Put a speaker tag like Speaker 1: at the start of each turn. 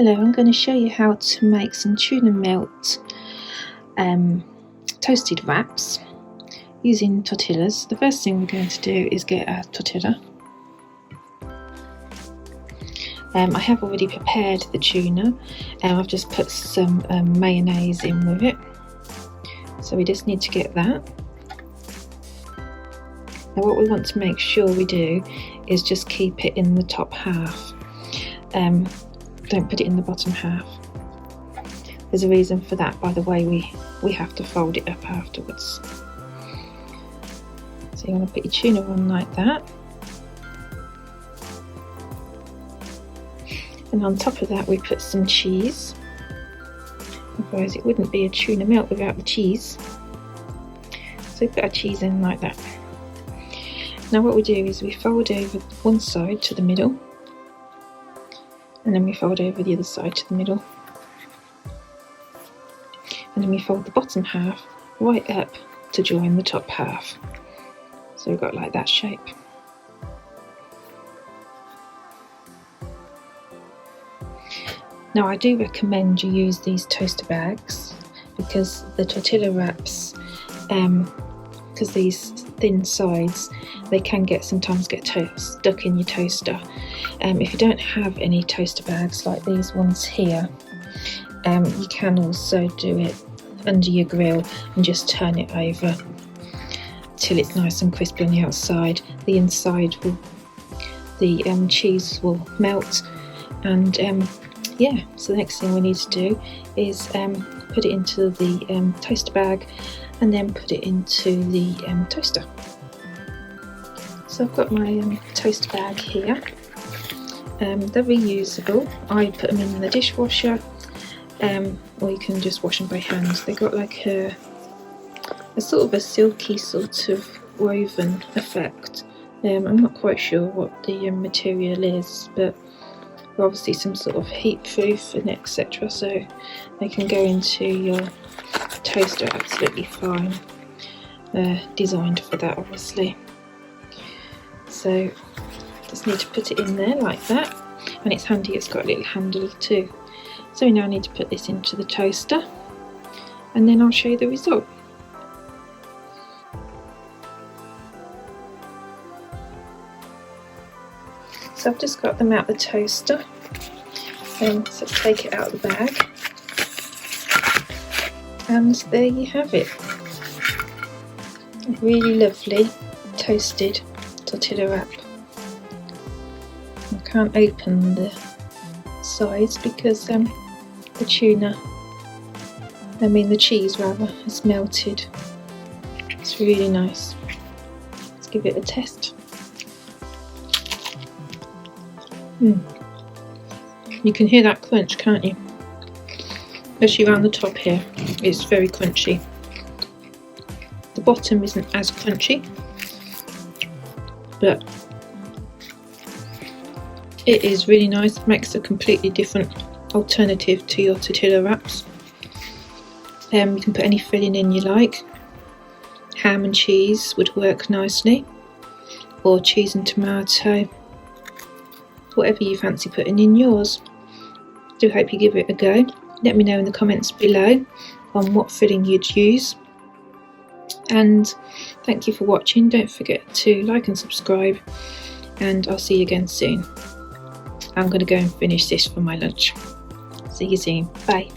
Speaker 1: Hello, I'm going to show you how to make some tuna melt toasted wraps using tortillas. The first thing we're going to do is get a tortilla. I have already prepared the tuna and I've just put some mayonnaise in with it. So we just need to get that. Now what we want to make sure we do is just keep it in the top half. Don't put it in the bottom half. There's a reason for that, by the way. We have to fold it up afterwards. So you want to put your tuna on like that, and on top of that we put some cheese, otherwise it wouldn't be a tuna melt without the cheese. So we put our cheese in like that. Now what we do is we fold over one side to the middle, and then we fold over the other side to the middle, and then we fold the bottom half right up to join the top half. So we've got like that shape. Now I do recommend you use these toaster bags, because the tortilla wraps, because these thin sides, they can sometimes get stuck in your toaster. If you don't have any toaster bags like these ones here, you can also do it under your grill and just turn it over till it's nice and crispy on the outside. The inside will, the cheese will melt, and yeah, so the next thing we need to do is put it into the toaster bag and then put it into the toaster. So I've got my toaster bag here. They're reusable. I put them in the dishwasher, or you can just wash them by hand. They've got like a sort of a silky sort of woven effect. I'm not quite sure what the material is, but obviously some sort of heat proof and etc. So they can go into your toaster absolutely fine. Designed for that, obviously. So just need to put it in there like that, and it's handy, it's got a little handle too. So we now need to put this into the toaster, and then I'll show you the result. So I've just got them out the toaster, so take it out of the bag, and there you have it. A really lovely toasted tortilla wrap. I can't open the sides because the cheese rather, has melted. It's really nice. Let's give it a test. You can hear that crunch, can't you? Especially around the top here, it's very crunchy. The bottom isn't as crunchy, but it is really nice. It makes a completely different alternative to your tortilla wraps. You can put any filling in you like. Ham and cheese would work nicely, or cheese and tomato, whatever you fancy putting in yours. Do hope you give it a go. Let me know in the comments below on what filling you'd use, and thank you for watching. Don't forget to like and subscribe, and I'll see you again soon. I'm going to go and finish this for my lunch. See you soon. Bye.